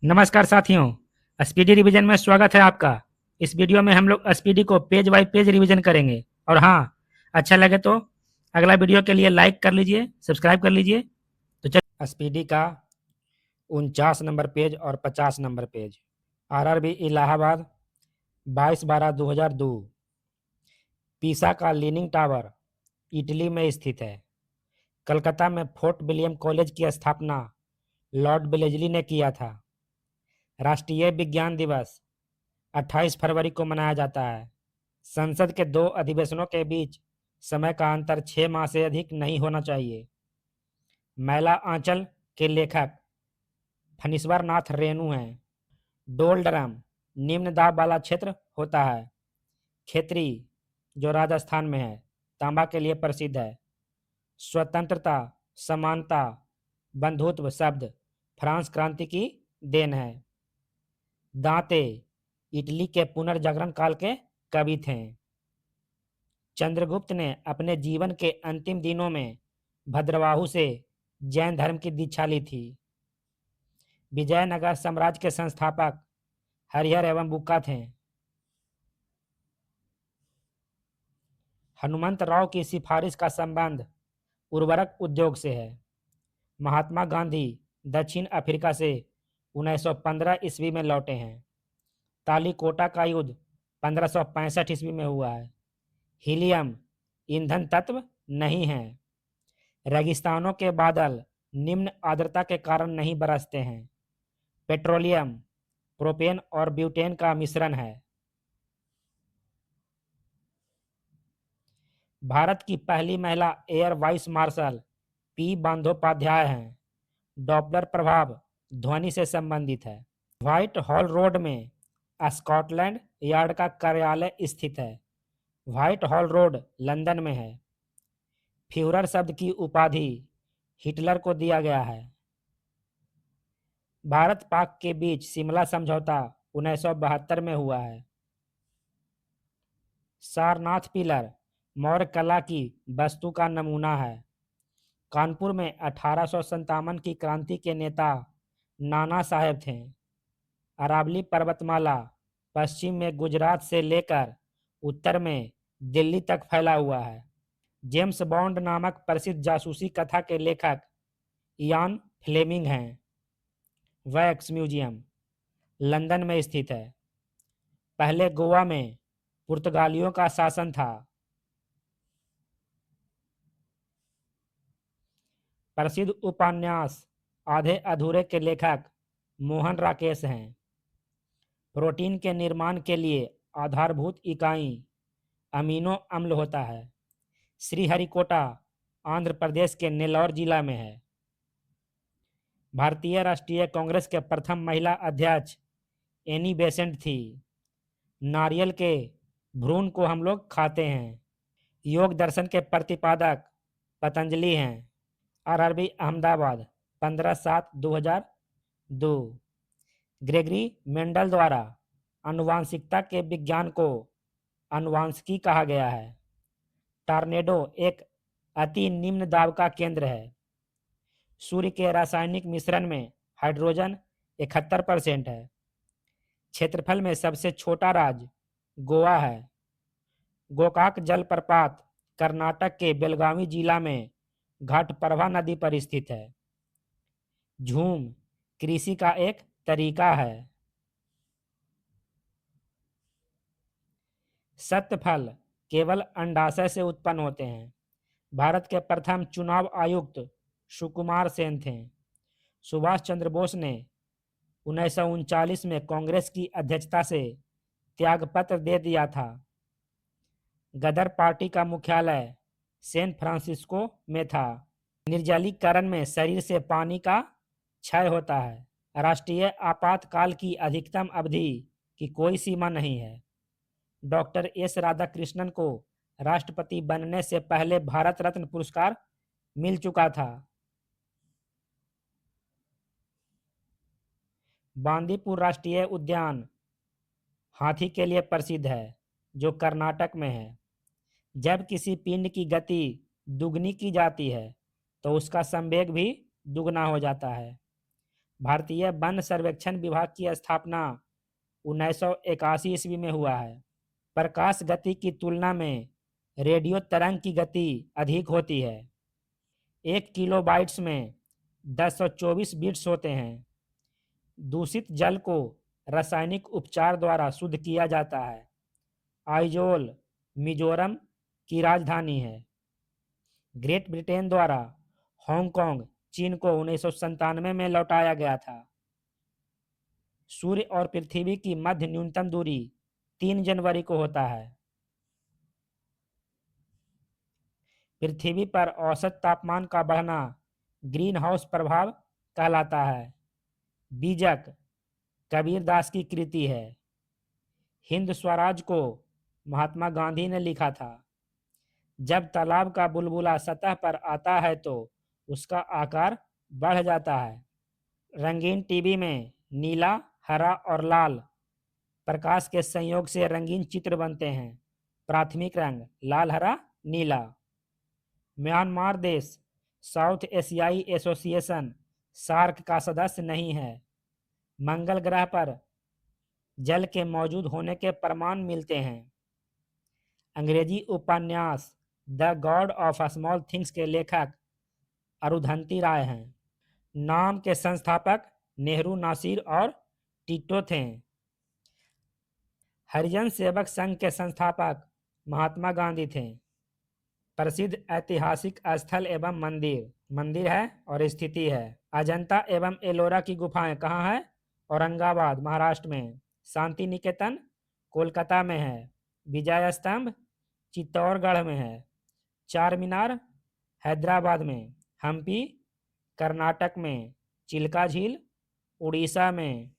नमस्कार साथियों, speedy revision में स्वागत है आपका। इस वीडियो में हम लोग स्पीडी को पेज बाय पेज रिवीजन करेंगे। और हाँ, अच्छा लगे तो अगला वीडियो के लिए लाइक कर लीजिए, सब्सक्राइब कर लीजिए। तो चलिए, स्पीडी का 49 नंबर पेज और 50 नंबर पेज। आरआरबी इलाहाबाद 22/12/2002। पीसा का लीनिंग टावर इटली में स्थित है। कलकत्ता में फोर्ट विलियम कॉलेज की स्थापना लॉर्ड वेलेज़ली ने किया था। राष्ट्रीय विज्ञान दिवस 28 फरवरी को मनाया जाता है। संसद के दो अधिवेशनों के बीच समय का अंतर 6 माह से अधिक नहीं होना चाहिए। मैला आंचल के लेखक फणीश्वर नाथ रेणु हैं। डोल ड्रम निम्न दाब वाला क्षेत्र होता है। खेतरी जो राजस्थान में है, तांबा के लिए प्रसिद्ध है। स्वतंत्रता, समानता, बंधुत्व शब्द फ्रांस क्रांति की देन है। दांते इटली के पुनर्जागरण काल के कवि थे। चंद्रगुप्त ने अपने जीवन के अंतिम दिनों में भद्रवाहु से जैन धर्म की दीक्षा ली थी। विजयनगर साम्राज्य के संस्थापक हरिहर एवं बुक्का थे। हनुमंत राव की सिफारिश का संबंध उर्वरक उद्योग से है। महात्मा गांधी दक्षिण अफ्रीका से 1915 ईस्वी में लौटे हैं। तालीकोटा का युद्ध 1565 ईस्वी में हुआ है। हीलियम ईंधन तत्व नहीं है। रेगिस्तानों के बादल निम्न आर्द्रता के कारण नहीं बरसते हैं। पेट्रोलियम प्रोपेन और ब्यूटेन का मिश्रण है। भारत की पहली महिला air vice marshal P Bandopadhyay हैं। डॉपलर प्रभाव ध्वनि से संबंधित है। व्हाइट हॉल रोड में स्कॉटलैंड यार्ड का कार्यालय स्थित है। व्हाइट हॉल रोड लंदन में है। फ्यूरर शब्द की उपाधि हिटलर को दिया गया है। भारत पाक के बीच शिमला समझौता 1972 में हुआ है। सारनाथ पिलर मौर्य कला की वस्तु का नमूना है। कानपुर में 1857 की क्रांति के नेता नाना साहेब थे। अरावली पर्वतमाला पश्चिम में गुजरात से लेकर उत्तर में दिल्ली तक फैला हुआ है। जेम्स बॉन्ड नामक प्रसिद्ध जासूसी कथा के लेखक इयान फ्लेमिंग हैं। वैक्स म्यूजियम लंदन में स्थित है। पहले गोवा में पुर्तगालियों का शासन था। प्रसिद्ध उपन्यास आधे अधूरे के लेखक मोहन राकेश हैं। प्रोटीन के निर्माण के लिए आधारभूत इकाई अमीनो अम्ल होता है। श्रीहरिकोटा आंध्र प्रदेश के नेल्लौर जिला में है। भारतीय राष्ट्रीय कांग्रेस के प्रथम महिला अध्यक्ष एनी बेसेंट थी। नारियल के भ्रूण को हम लोग खाते हैं। योग दर्शन के प्रतिपादक पतंजलि हैं। आरआरबी अहमदाबाद 15/7/2002। ग्रेगरी मेंडल द्वारा आनुवांशिकता के विज्ञान को आनुवांशिकी कहा गया है। टॉर्नेडो एक अति निम्न दाब का केंद्र है। सूर्य के रासायनिक मिश्रण में हाइड्रोजन 71% है। क्षेत्रफल में सबसे छोटा राज्य गोवा है। गोकाक जलप्रपात कर्नाटक के बेलगावी जिला में घाटप्रभा नदी पर स्थित है। झूम कृषि का एक तरीका है। सत्य-फल केवल अंडाशय से उत्पन्न होते हैं। भारत के प्रथम चुनाव आयुक्त सुकुमार सेन थे। सुभाष चंद्र बोस ने 1939 में कांग्रेस की अध्यक्षता से त्यागपत्र दे दिया था। गदर पार्टी का मुख्यालय सैन फ्रांसिस्को में था। निर्जलीकरण में शरीर से पानी का क्षय होता है। राष्ट्रीय आपातकाल की अधिकतम अवधि की कोई सीमा नहीं है। डॉक्टर एस राधाकृष्णन को राष्ट्रपति बनने से पहले भारत रत्न पुरस्कार मिल चुका था। बांदीपुर राष्ट्रीय उद्यान हाथी के लिए प्रसिद्ध है, जो कर्नाटक में है। जब किसी पिंड की गति दुगनी की जाती है तो उसका संवेग भी दुगना हो जाता है। भारतीय वन सर्वेक्षण विभाग की स्थापना 1981 ईस्वी में हुआ है। प्रकाश गति की तुलना में रेडियो तरंग की गति अधिक होती है। 1 किलोबाइट्स में 1024 बिट्स होते हैं। दूषित जल को रासायनिक उपचार द्वारा शुद्ध किया जाता है। आइजोल मिजोरम की राजधानी है। ग्रेट ब्रिटेन द्वारा हांगकांग चीन को 1997 में लौटाया गया था। सूर्य और पृथ्वी की मध्य न्यूनतम दूरी 3 जनवरी को होता है। पृथ्वी पर औसत तापमान का बढ़ना ग्रीन हाउस प्रभाव कहलाता है। बीजक कबीरदास की कृति है। हिंद स्वराज को महात्मा गांधी ने लिखा था। जब तालाब का बुलबुला सतह पर आता है तो उसका आकार बढ़ जाता है। रंगीन टीवी में नीला, हरा और लाल प्रकाश के संयोग से रंगीन चित्र बनते हैं। प्राथमिक रंग लाल, हरा, नीला। म्यांमार देश साउथ एशियाई एसोसिएशन सार्क का सदस्य नहीं है। मंगल ग्रह पर जल के मौजूद होने के प्रमाण मिलते हैं। अंग्रेजी उपन्यास the God of small things के लेखक अरुंधति राय हैं। नाम के संस्थापक नेहरू, नासिर और टिटो थे। हरिजन सेवक संघ के संस्थापक महात्मा गांधी थे। प्रसिद्ध ऐतिहासिक स्थल एवं मंदिर है और स्थिति है। अजंता एवं एलोरा की गुफाएं कहाँ है? औरंगाबाद, महाराष्ट्र में। शांति निकेतन कोलकाता में है। विजय स्तंभ चित्तौड़गढ़ में है। चार मीनार हैदराबाद में। हम्पी कर्नाटक में। चिल्का झील उड़ीसा में।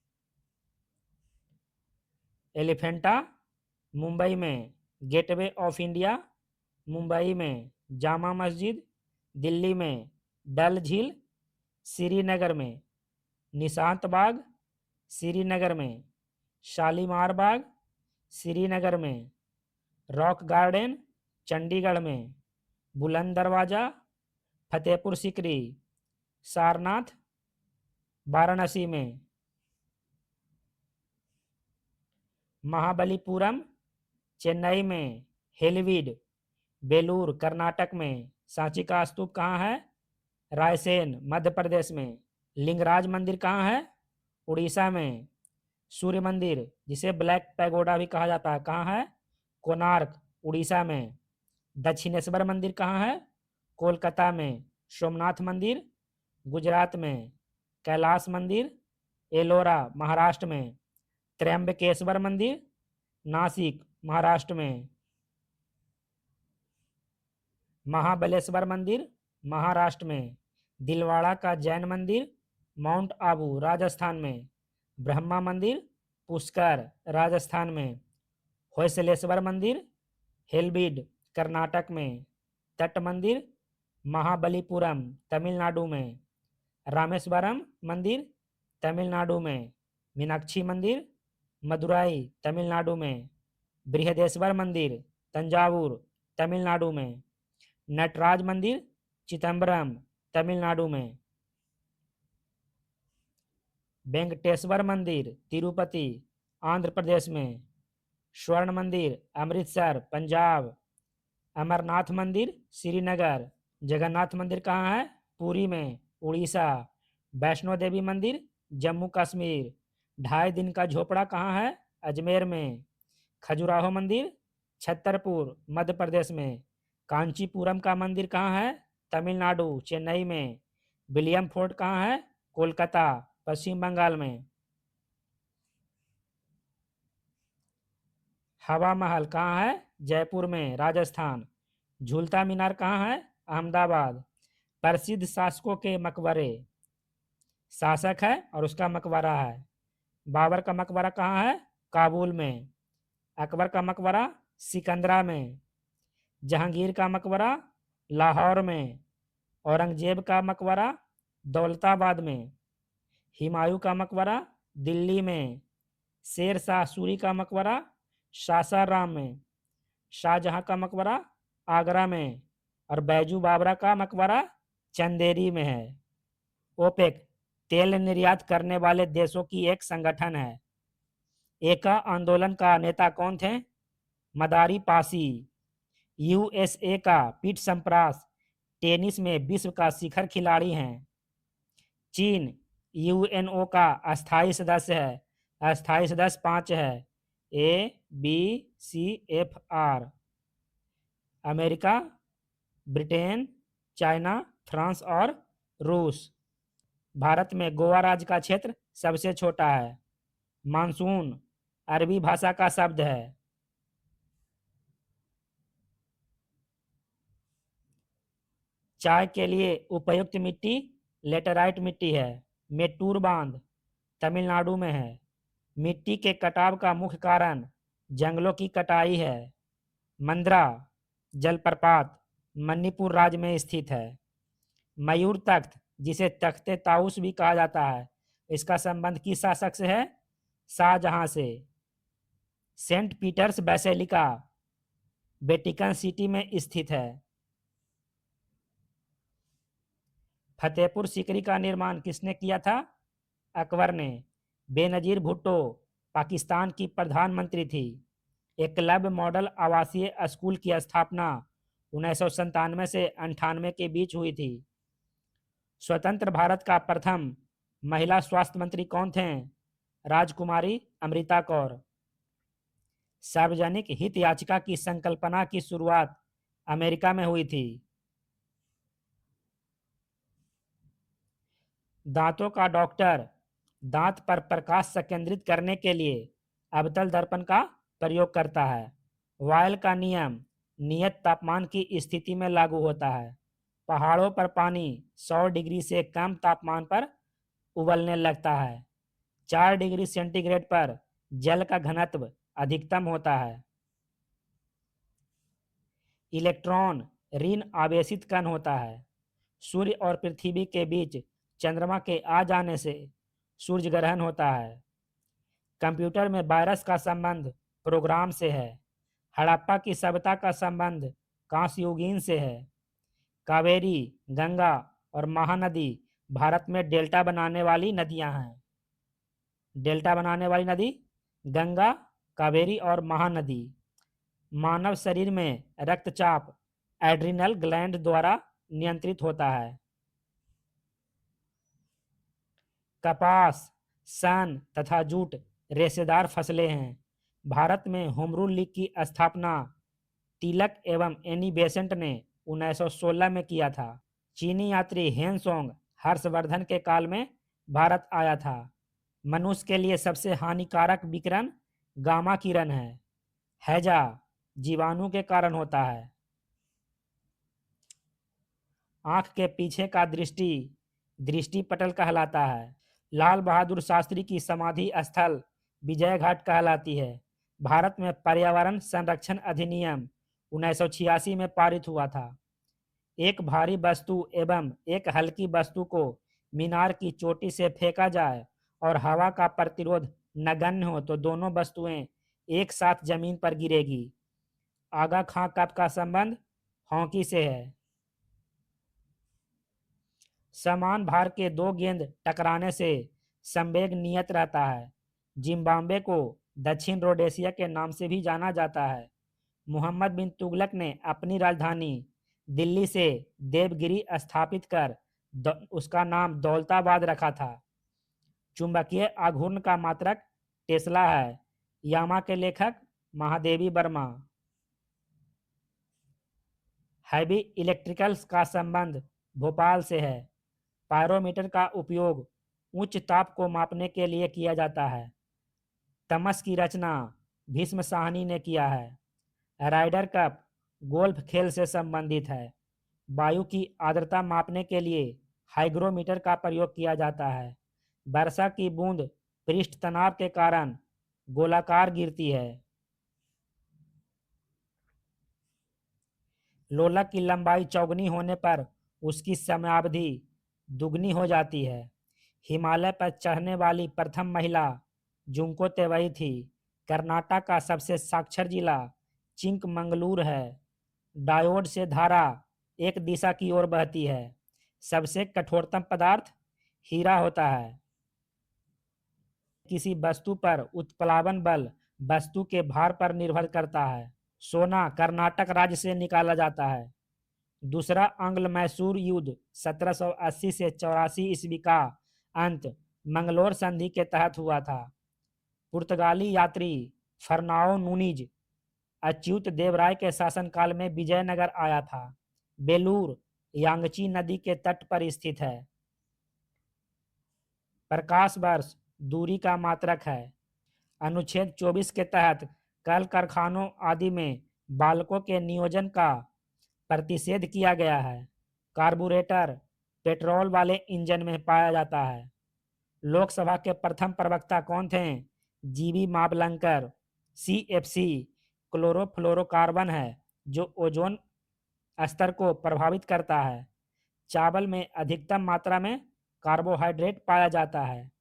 एलिफेंटा मुंबई में। गेटवे ऑफ इंडिया मुंबई में। जामा मस्जिद दिल्ली में। डल झील श्रीनगर में। निशांत बाग श्रीनगर में। शालीमार बाग श्रीनगर में। रॉक गार्डन चंडीगढ़ में। बुलंद दरवाजा फतेहपुर सीकरी। सारनाथ वाराणसी में। महाबलीपुरम चेन्नई में। हेलवीड बेलूर कर्नाटक में। सांची का स्तूप कहाँ है? रायसेन मध्य प्रदेश में। लिंगराज मंदिर कहाँ है? उड़ीसा में। सूर्य मंदिर जिसे ब्लैक पैगोडा भी कहा जाता है कहाँ है? कोणार्क उड़ीसा में। दक्षिणेश्वर मंदिर कहाँ है? कोलकाता में। सोमनाथ मंदिर गुजरात में। कैलाश मंदिर एलोरा महाराष्ट्र में। त्र्यंबकेश्वर मंदिर नासिक महाराष्ट्र में। महाबलेश्वर मंदिर महाराष्ट्र में। दिलवाड़ा का जैन मंदिर माउंट आबू राजस्थान में। ब्रह्मा मंदिर पुष्कर राजस्थान में। होयसलेश्वर मंदिर हेलबीड कर्नाटक में। तट मंदिर महाबलीपुरम तमिलनाडु में। रामेश्वरम मंदिर तमिलनाडु में। मीनाक्षी मंदिर मदुराई तमिलनाडु में। बृहदेश्वर मंदिर तंजावुर तमिलनाडु में। नटराज मंदिर चिदम्बरम तमिलनाडु में। वेंकटेश्वर मंदिर तिरुपति आंध्र प्रदेश में। स्वर्ण मंदिर अमृतसर पंजाब। अमरनाथ मंदिर श्रीनगर। जगन्नाथ मंदिर कहाँ है? पुरी में उड़ीसा। वैष्णो देवी मंदिर जम्मू कश्मीर। 2.5 दिन का झोपड़ा कहाँ है? अजमेर में। खजुराहो मंदिर छतरपुर मध्य प्रदेश में। कांचीपुरम का मंदिर कहाँ है? तमिलनाडु चेन्नई में। विलियम फोर्ट कहाँ है? कोलकाता पश्चिम बंगाल में। हवा महल कहाँ है? जयपुर में राजस्थान। झूलता मीनार कहाँ है? अहमदाबाद। प्रसिद्ध शासकों के मकबरे शासक है और उसका मकबरा है। बाबर का मकबरा कहाँ है? काबुल में। अकबर का मकबरा सिकंदरा में। जहांगीर का मकबरा लाहौर में। औरंगजेब का मकबरा दौलताबाद में। हुमायूं का मकबरा दिल्ली में। शेर शाह सूरी का मकबरा सासाराम में। शाहजहां का मकबरा आगरा में। और बैजू बाबरा का मकबरा चंदेरी में है। ओपेक तेल निर्यात करने वाले देशों की एक संगठन है। एका आंदोलन का नेता कौन थे? मदारी पासी। यूएसए का पीट सम्प्रास टेनिस में विश्व का शिखर खिलाड़ी हैं। चीन यूएनओ का अस्थायी सदस्य है। अस्थायी सदस्य 5 है। ABCFR। America, Britain, China, France और रूस। भारत में गोवा राज्य का क्षेत्र सबसे छोटा है। मानसून अरबी भाषा का शब्द है। चाय के लिए उपयुक्त मिट्टी लेटेराइट मिट्टी है। मेट्टूर बांध तमिलनाडु में है। मिट्टी के कटाव का मुख्य कारण जंगलों की कटाई है। मंद्रा जलप्रपात मणिपुर राज्य में स्थित है। मयूर तख्त, जिसे तख्ते ताउस भी कहा जाता है, इसका संबंध किस शासक से है? शाहजहां से। Saint Peter's Basilica Vatican City में स्थित है। फतेहपुर सीकरी का निर्माण किसने किया था? अकबर ने। बेनजीर भुट्टो पाकिस्तान की प्रधानमंत्री थी। एकलव्य मॉडल आवासीय स्कूल की स्थापना 1997 से 98 के बीच हुई थी। स्वतंत्र भारत का प्रथम महिला स्वास्थ्य मंत्री कौन थे? राजकुमारी अमृता कौर। सार्वजनिक हित याचिका की संकल्पना की शुरुआत अमेरिका में हुई थी। दांतों का डॉक्टर दांत पर प्रकाश संकेंद्रित करने के लिए अवतल दर्पण का प्रयोग करता है। वायल का नियम नियत तापमान की स्थिति में लागू होता है। पहाड़ों पर पानी 100 डिग्री से कम तापमान पर उबलने लगता है। 4 डिग्री सेंटीग्रेड पर जल का घनत्व अधिकतम होता है। इलेक्ट्रॉन ऋण आवेशित कण होता है। सूर्य और पृथ्वी के बीच चंद्रमा के आ जाने से सूर्य ग्रहण होता है। कंप्यूटर में वायरस का संबंध प्रोग्राम से है। हड़प्पा की सभ्यता का संबंध कांस्ययुगीन से है। कावेरी, गंगा और महानदी भारत में डेल्टा बनाने वाली नदियां हैं। डेल्टा बनाने वाली नदी गंगा, कावेरी और महानदी। मानव शरीर में रक्तचाप एड्रिनल ग्लैंड द्वारा नियंत्रित होता है। कपास, सन तथा जूट रेशेदार फसलें हैं। भारत में होमरूल लीग की स्थापना तिलक एवं एनी बेसेंट ने 1916 में किया था। चीनी यात्री हेनसोंग हर्षवर्धन के काल में भारत आया था। मनुष्य के लिए सबसे हानिकारक विकिरण गामा किरण है। हैजा जीवाणु के कारण होता है। आंख के पीछे का दृष्टि दृष्टि पटल कहलाता है। लाल बहादुर शास्त्री की समाधि स्थल विजय घाट कहलाती है। भारत में पर्यावरण संरक्षण अधिनियम 1986 में पारित हुआ था। एक भारी वस्तु एवं एक हल्की वस्तु को मीनार की चोटी से फेंका जाए और हवा का प्रतिरोध नगण्य हो तो दोनों वस्तुएं एक साथ जमीन पर गिरेगी। आगा खां कप का संबंध हॉकी से है। समान भार के दो गेंद टकराने से संवेग नियत रहता है। जिम्बाब्वे को दक्षिण रोडेशिया के नाम से भी जाना जाता है। मोहम्मद बिन तुगलक ने अपनी राजधानी दिल्ली से देवगिरी स्थापित कर उसका नाम दौलताबाद रखा था। चुंबकीय आघूर्ण का मात्रक टेस्ला है। यामा के लेखक महादेवी वर्मा। हैवी इलेक्ट्रिकल्स का संबंध भोपाल से है। पायरोमीटर का उपयोग उच्च ताप को मापने के लिए किया जाता है। तमस की रचना भीष्म साहनी ने किया है। राइडर कप गोल्फ खेल से संबंधित है। वायु की आर्द्रता मापने के लिए हाइग्रोमीटर का प्रयोग किया जाता है। वर्षा की बूंद पृष्ठ तनाव के कारण गोलाकार गिरती है। लोलक की लंबाई चौगुनी होने पर उसकी समयावधि दुगनी हो जाती है। हिमालय पर चढ़ने वाली प्रथम महिला जुंको तेवई थी। कर्नाटक का सबसे साक्षर जिला चिंकमंगलूर है। डायोड से धारा एक दिशा की ओर बहती है। सबसे कठोरतम पदार्थ हीरा होता है। किसी वस्तु पर उत्प्लावन बल वस्तु के भार पर निर्भर करता है। सोना कर्नाटक राज्य से निकाला जाता है। दूसरा आंग्ल मैसूर युद्ध 1780 से 84 ईस्वी का अंत मंगलोर संधि के तहत हुआ था। पुर्तगाली यात्री फर्नाओ नूनीज अच्युत देवराय के शासनकाल में विजयनगर आया था। बेलूर यांगची नदी के तट पर स्थित है। प्रकाश वर्ष दूरी का मात्रक है। अनुच्छेद 24 के तहत कल कारखानों आदि में बालकों के नियोजन का प्रतिषेध किया गया है। कार्बोरेटर पेट्रोल वाले इंजन में पाया जाता है। लोकसभा के प्रथम प्रवक्ता कौन थे? जीवी मावलंकर। सीएफसी क्लोरोफ्लोरोकार्बन है जो ओजोन स्तर को प्रभावित करता है। चावल में अधिकतम मात्रा में कार्बोहाइड्रेट पाया जाता है।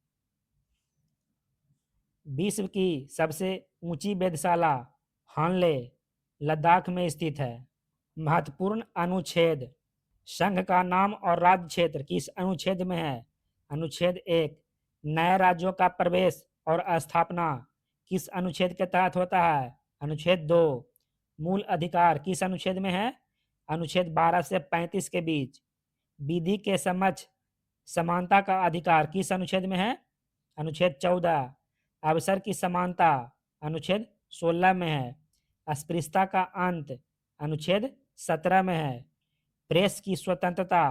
विश्व की सबसे ऊंची वेधशाला हानले लद्दाख में स्थित है। महत्वपूर्ण अनुच्छेद। संघ का नाम और राज्य क्षेत्र किस अनुच्छेद में है? अनुच्छेद 1। नए राज्यों का प्रवेश और स्थापना किस अनुच्छेद के तहत होता है? अनुच्छेद 2। मूल अधिकार किस अनुच्छेद में है? अनुच्छेद 12 से 35 के बीच। विधि के समक्ष समानता का अधिकार किस अनुच्छेद में है? अनुच्छेद 14। अवसर की समानता अनुच्छेद 16 में है। अस्पृश्यता का अंत अनुच्छेद 17 में है। प्रेस की स्वतंत्रता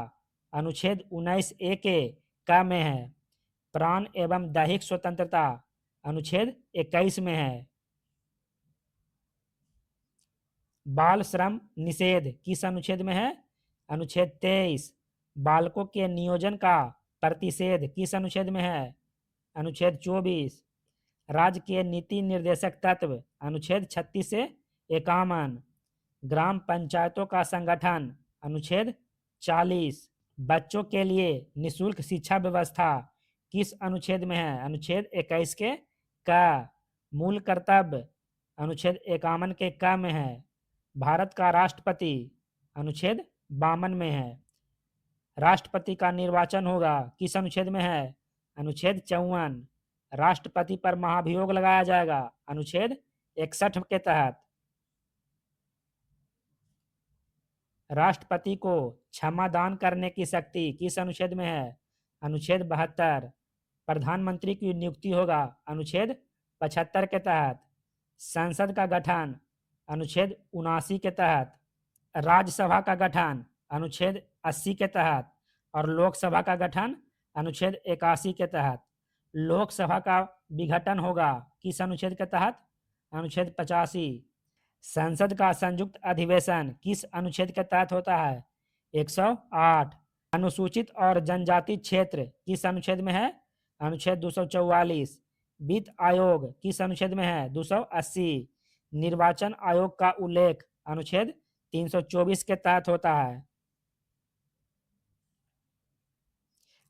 अनुच्छेद 19A के क में है। प्राण एवं दैहिक स्वतंत्रता अनुच्छेद 21 में है। बाल श्रम निषेध किस अनुच्छेद में है? अनुच्छेद 23। बालकों के नियोजन का प्रतिषेध किस अनुच्छेद में है? अनुच्छेद 24। राज्य के नीति निर्देशक तत्व अनुच्छेद 36 से 51। ग्राम पंचायतों का संगठन अनुच्छेद 40। बच्चों के लिए निशुल्क शिक्षा व्यवस्था किस अनुच्छेद में है? अनुच्छेद 21 के क। मूल कर्तव्य अनुच्छेद 51 के क में है। भारत का राष्ट्रपति अनुच्छेद 52 में है। राष्ट्रपति का निर्वाचन होगा किस अनुच्छेद में है? अनुच्छेद 54। राष्ट्रपति पर महाभियोग लगाया जाएगा अनुच्छेद 61 के तहत। राष्ट्रपति को क्षमा दान करने की शक्ति किस अनुच्छेद में है? अनुच्छेद 72। प्रधानमंत्री की नियुक्ति होगा अनुच्छेद 75 के तहत। संसद का गठन अनुच्छेद 79 के तहत। राज्यसभा का गठन अनुच्छेद 80 के तहत और लोकसभा का गठन अनुच्छेद 81 के तहत। लोकसभा का विघटन होगा किस अनुच्छेद के तहत? अनुच्छेद 85। संसद का संयुक्त अधिवेशन किस अनुच्छेद के तहत होता है? 108। अनुसूचित और जनजाति क्षेत्र किस अनुच्छेद में है? अनुच्छेद 244। वित्त आयोग किस अनुच्छेद में है? 280। निर्वाचन आयोग का उल्लेख अनुच्छेद 324 के तहत होता है।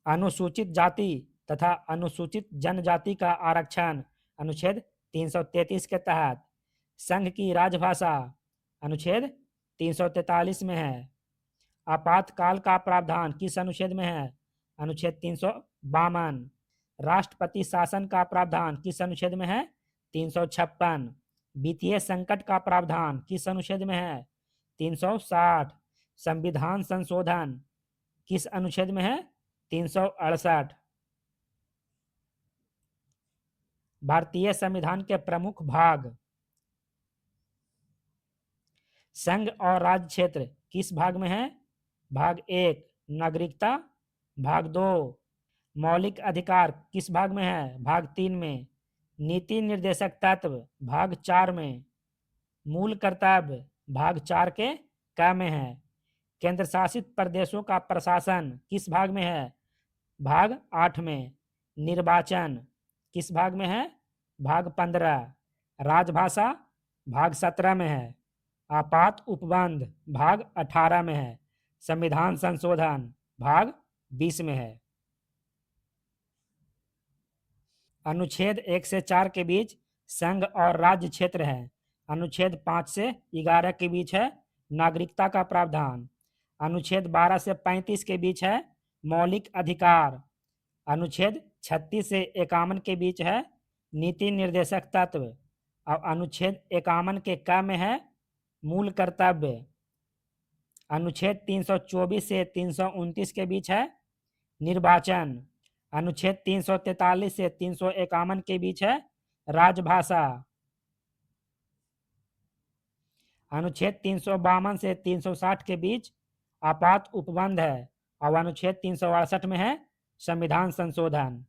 अनुसूचित जाति तथा अनुसूचित जनजाति का आरक्षण अनुच्छेद 333 के तहत। संघ की राजभाषा अनुच्छेद 343 में है। आपातकाल का प्रावधान किस अनुच्छेद में है? अनुच्छेद 352। राष्ट्रपति शासन का प्रावधान किस अनुच्छेद में है? 356। वित्तीय संकट का प्रावधान किस अनुच्छेद में है? 360। संविधान संशोधन किस अनुच्छेद में है? 368। भारतीय संविधान के प्रमुख भाग। संघ और राज्य क्षेत्र किस भाग में है? भाग 1 नागरिकता। भाग 2 मौलिक अधिकार किस भाग में है? भाग 3 में। नीति निर्देशक तत्व भाग 4 में। मूल कर्तव्य भाग 4 के क में है। केंद्र शासित प्रदेशों का प्रशासन किस भाग में है? भाग 8 में। निर्वाचन किस भाग में है? भाग 15। राजभाषा भाग 17 में है। आपात उपबंध भाग 18 में है। संविधान संशोधन भाग 20 में है। अनुच्छेद 1 से 4 के बीच संघ और राज्य क्षेत्र है। अनुच्छेद 5 से 11 के बीच है नागरिकता का प्रावधान। अनुच्छेद 12 से 35 के बीच है मौलिक अधिकार। अनुच्छेद 36 से 51 के बीच है नीति निर्देशक तत्व, और अनुच्छेद 51 के क में है मूल कर्तव्य। अनुच्छेद 324 से 329 के बीच है निर्वाचन। अनुच्छेद 343 से 351 के बीच है राजभाषा। अनुच्छेद 352 से 360 के बीच आपात उपबंध है, और अनुच्छेद 368 में है संविधान संशोधन।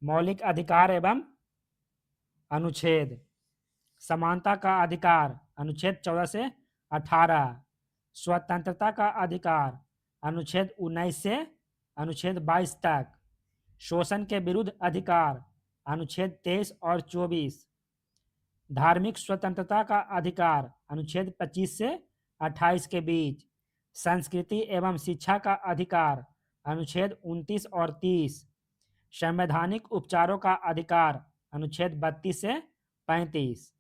मौलिक अधिकार एवं अनुच्छेद। समानता का अधिकार अनुच्छेद 14 से 18। स्वतंत्रता का अधिकार अनुच्छेद 19 से अनुच्छेद 22 तक। शोषण के विरुद्ध अधिकार अनुच्छेद 23 और 24। धार्मिक स्वतंत्रता का अधिकार अनुच्छेद 25 से 28 के बीच। संस्कृति एवं शिक्षा का अधिकार अनुच्छेद 29 और 30। संवैधानिक उपचारों का अधिकार अनुच्छेद 32 से 35।